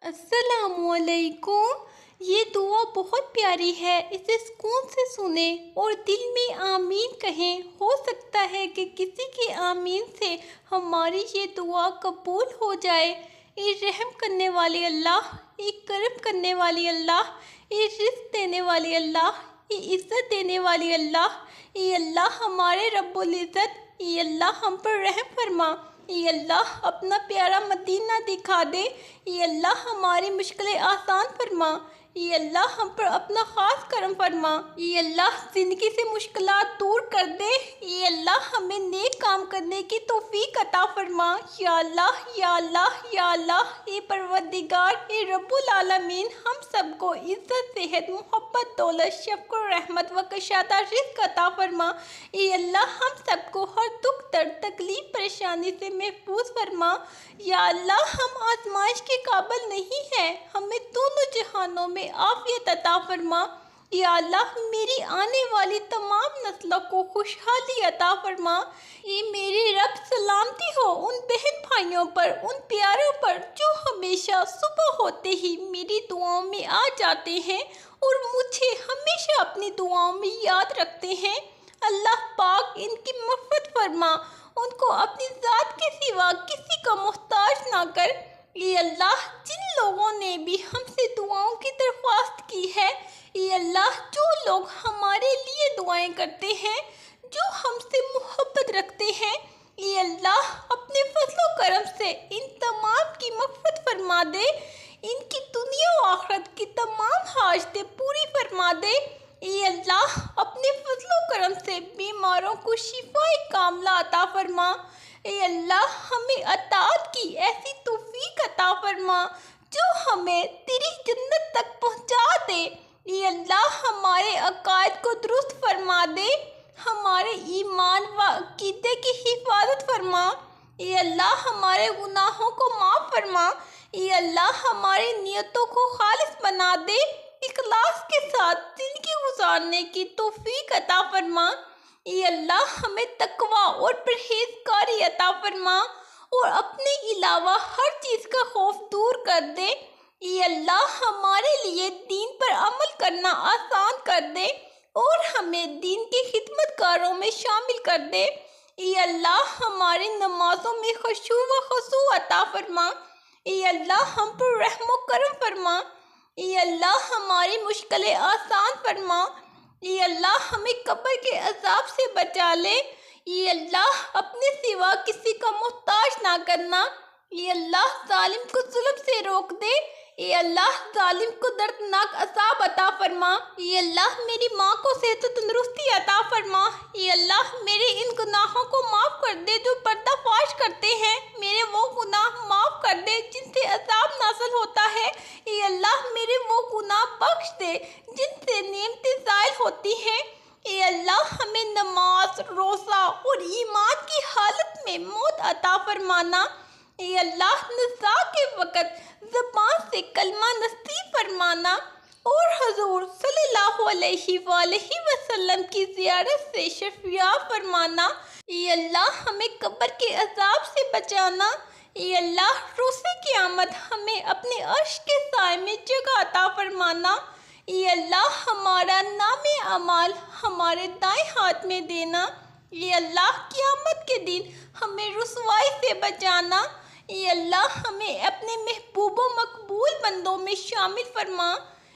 السلام علیکم۔ یہ دعا بہت پیاری ہے، اسے سکون سے سنیں اور دل میں آمین کہیں۔ ہو سکتا ہے کہ کسی کے آمین سے ہماری یہ دعا قبول ہو جائے۔ اے رحم کرنے والے اللہ، اے کرم کرنے والے اللہ، اے رزق دینے والے اللہ، اے عزت دینے والے اللہ، اے اللہ ہمارے رب العزت، اے اللہ ہم پر رحم فرما۔ اے اللہ اپنا پیارا مدینہ دکھا دے۔ اے اللہ ہماری مشکلیں آسان فرما۔ اے اللہ ہم پر اپنا خاص کرم فرما۔ اے اللہ زندگی سے مشکلات دور کر دے۔ اے اللہ ہمیں نیک کام کرنے کی توفیق عطا فرما۔ یا اللہ یا اللہ یا اللہ، اے پروردگار، اے رب العالمین، ہم سب کو عزت، صحت، محبت، دولت، شفقت، رحمت و کشادہ رزق عطا فرما۔ اے اللہ ہم سب کو ہر دکھ، درد، تکلیف، پریشانی سے محفوظ فرما۔ یا اللہ ہم آزمائش کے قابل نہیں ہیں، ہمیں دونوں جہانوں میں عافیت عطا فرما۔ یا اللہ میری آنے والی تمام نسلوں کو خوشحالی عطا فرما۔ اے میرے رب سلامتی ہو ان بہن بھائیوں پر، ان پیاروں پر جو ہمیشہ صبح ہوتے ہی میری دعاؤں میں آ جاتے ہیں اور مجھے ہمیشہ اپنی دعاؤں میں یاد رکھتے ہیں۔ اللہ پاک ان کی مغفرت فرما، ان کو اپنی ذات کے سوا کسی کا محتاج نہ کر۔ اے اللہ جن لوگوں نے بھی ہم سے دعاؤں کی درخواست کی ہے، اے اللہ جو لوگ ہمارے لیے دعائیں کرتے ہیں، جو ہم سے محبت رکھتے ہیں، اے اللہ اپنے فضل و کرم سے ان تمام کی مغفرت فرما دے، ان کی دنیا و آخرت کی تمام حاجتیں پوری فرما دے۔ اے اللہ اپنے فضل و کرم سے بیماروں کو شفائے کاملہ عطا فرما۔ اے اللہ ہمیں اطاعت کی ایسی توفیق عطا فرما جو ہمیں تیری جنت تک پہنچا دے۔ اے اللہ ہمارے عقائد کو درست فرما دے، ہمارے ایمان و عقیدے کی حفاظت فرما۔ اے اللہ ہمارے گناہوں کو معاف فرما۔ اے اللہ ہماری نیتوں کو خالص بنا دے، اخلاص کے ساتھ زندگی گزارنے کی توفیق عطا فرما۔ اے اللہ ہمیں تقویٰ اور پرہیزگاری عطا فرما اور اپنے علاوہ ہر چیز کا خوف دور کر دے۔ اے اللہ ہمارے لیے دین پر عمل کرنا آسان کر دے اور ہمیں دین کے خدمت گاروں میں شامل کر دے۔ اے اللہ ہماری نمازوں میں خشوع و خضوع عطا فرما۔ اے اللہ ہم پر رحم و کرم فرما۔ اے اللہ ہماری مشکلیں آسان فرما۔ اے اللہ ہمیں قبر کے عذاب سے بچا لے۔ اے اللہ اپنے سوا کسی کا محتاج نہ کرنا۔ اے اللہ ظالم کو ظلم سے روک دے۔ اے اللہ ظالم کو دردناک عذاب عطا فرما۔ اے اللہ میری ماں کو صحت و تندرستی عطا فرما۔ اے اللہ میرے ان گناہوں کو معاف کر دے جو پردہ فاش کرتے ہیں، میرے وہ گناہ معاف کر دے جن سے عذاب نازل ہوتا ہے۔ اے اللہ میرے وہ گناہ بخش دے جن سے نعمتیں زائل ہوتی ہیں۔ اے اللہ ہمیں نماز، روزہ اور ایمان کی حالت میں موت عطا فرمانا۔ اے اللہ نزاع کے وقت زبان سے کلمہ نصیب فرمانا اور حضور صلی اللہ علیہ وآلہ وسلم کی زیارت سے شفیعہ فرمانا۔ اے اللہ ہمیں قبر کے عذاب سے بچانا۔ اے اللہ روز قیامت ہمیں اپنے عرش کے سائے میں جگہ عطا فرمانا۔ اے اللہ ہمارا نام اعمال ہمارے دائیں ہاتھ میں دینا۔ اے اللہ قیامت کے دن ہمیں رسوائی سے بچانا۔ اے اللہ ہمیں اپنے محبوب و مقبول بندوں میں شامل فرما۔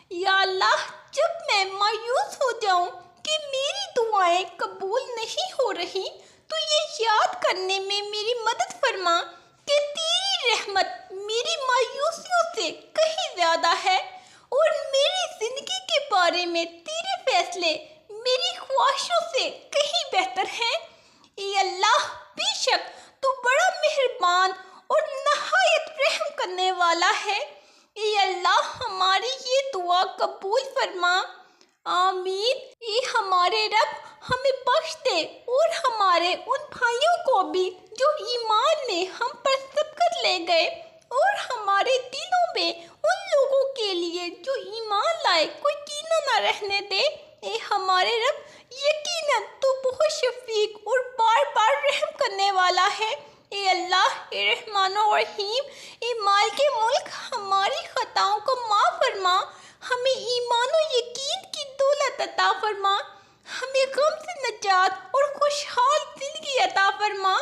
یا اللہ جب میں مایوس ہو جاؤں کہ میری دعائیں قبول نہیں ہو رہی تو یہ یاد کرنے میں میری مدد فرما کہ تیری رحمت میری مایوسیوں سے کہیں زیادہ ہے اور میری زندگی کے بارے میں تیرے فیصلے میری خواہشوں سے کہیں بہتر ہیں۔ اے اللہ بے شک تو بڑا مہربان اور نہایت رحم کرنے والا ہے۔ اے اللہ ہماری یہ دعا قبول فرما۔ آمین۔ اے ہمارے رب ہمیں بخش دے اور ہمارے ان بھائیوں کو بھی جو ایمان میں ہم پر سبقت لے گئے اور ہمارے دلوں میں ان لوگوں کے لیے جو ایمان لائے کوئی کینہ نہ رہنے دے۔ اے ہمارے رب یقیناً تو بہت شفیق اور بار بار رحم کرنے والا ہے۔ اے اللہ، اے رحمان و رحیم، اے مالک ملک، ہماری عطا فرما، ہمیں غم سے نجات اور خوشحال زندگی عطا فرما،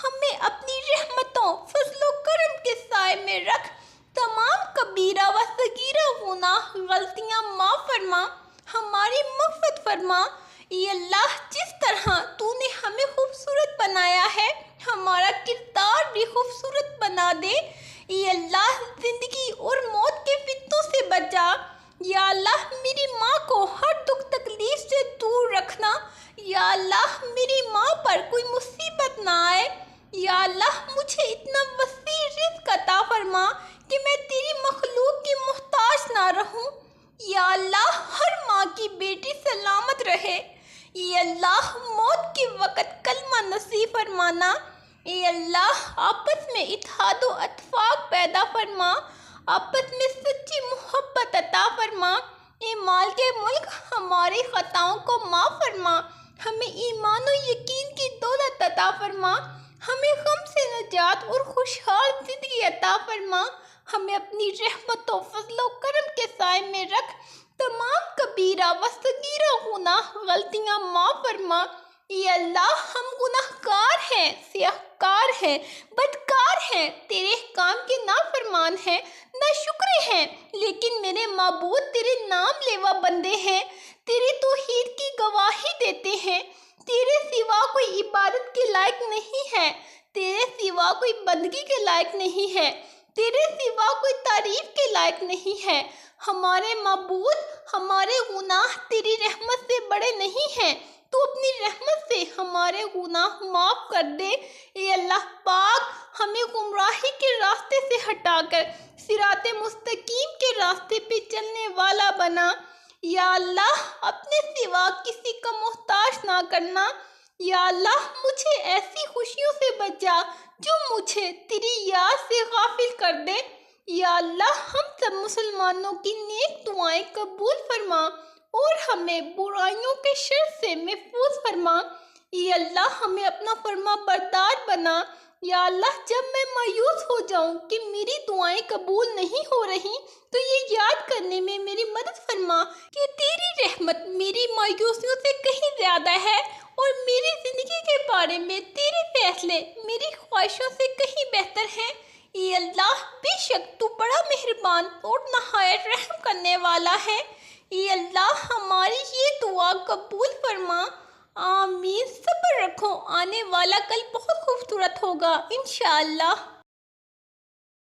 ہمیں اپنی رحمتوں فضل و کرم کے سائے میں رکھ، تمام کبیرہ و صغیرہ گناہ غلطیاں معاف فرما، ہماری مغفرت فرما۔ اے اللہ، جس طرح تو نے ہمیں خوبصورت بنایا ہے، ہمارا کردار بھی خوبصورت بنا دے۔ اے اللہ، زندگی اور موت کے فتنوں سے بچا۔ یا اللہ، میری ماں کو ہر دکھ تکلیف سے دور رکھنا۔ یا اللہ، میری ماں پر کوئی مصیبت نہ آئے۔ یا اللہ، مجھے اتنا وسیع رزق عطا فرما کہ میں تیری مخلوق کی محتاج نہ رہوں۔ یا اللہ، ہر ماں کی بیٹی سلامت رہے۔ اے اللہ، موت کے وقت کلمہ نصیب فرمانا۔ اے اللہ، آپس میں اتحاد و اتفاق پیدا فرما، آپس میں سچی محبت عطا فرما۔ اے مالک ملک، ہماری خطاؤں کو معاف فرما، ہمیں ایمان و یقین کی دولت عطا فرما، ہمیں غم سے نجات اور خوشحال زندگی عطا فرما، ہمیں اپنی رحمت و فضل و کرم کے سائے میں رکھ، تمام کبیرہ و صغیرہ گناہ غلطیاں معاف فرما۔ اے اللہ، ہم گناہ گار ہیں، سیاہ کار ہیں، بدکار ہیں، تیرے احکام کے نافرمان ہیں، ناشکرے ہیں، لیکن میرے معبود تیرے نام لیوا بندے ہیں، تیرے توحید کی گواہی دیتے ہیں۔ تیرے سوا کوئی عبادت کے لائق نہیں ہے، تیرے سوا کوئی بندگی کے لائق نہیں ہے، تیرے سوا کوئی تعریف کے لائق نہیں ہے۔ ہمارے معبود، ہمارے گناہ تیری رحمت سے بڑے نہیں ہیں، تو اپنی رحمت سے ہمارے گناہ معاف کر دے۔ اے اللہ پاک، ہمیں گمراہی کے راستے سے ہٹا کر صراط مستقیم کے راستے پہ چلنے والا بنا۔ یا اللہ، اپنے سوا کسی کا محتاج نہ کرنا۔ یا اللہ، مجھے ایسی خوشیوں سے بچا جو مجھے تیری یاد سے غافل کر دے۔ یا اللہ، ہم سب مسلمانوں کی نیک دعائیں قبول فرما اور ہمیں برائیوں کے شر سے محفوظ فرما۔ اے اللہ، ہمیں اپنا فرما بردار بنا۔ یا اللہ، جب میں مایوس ہو جاؤں کہ میری دعائیں قبول نہیں ہو رہی تو یہ یاد کرنے میں میری مدد فرما کہ تیری رحمت میری مایوسیوں سے کہیں زیادہ ہے اور میری زندگی کے بارے میں تیرے فیصلے میری خواہشوں سے کہیں بہتر ہیں۔ اے اللہ، بے شک تو بڑا مہربان اور نہایت رحم کرنے والا ہے۔ اے اللہ، ہماری یہ دعا قبول فرما۔ آمین۔ صبر رکھو، آنے والا کل بہت خوبصورت ہوگا انشاءاللہ۔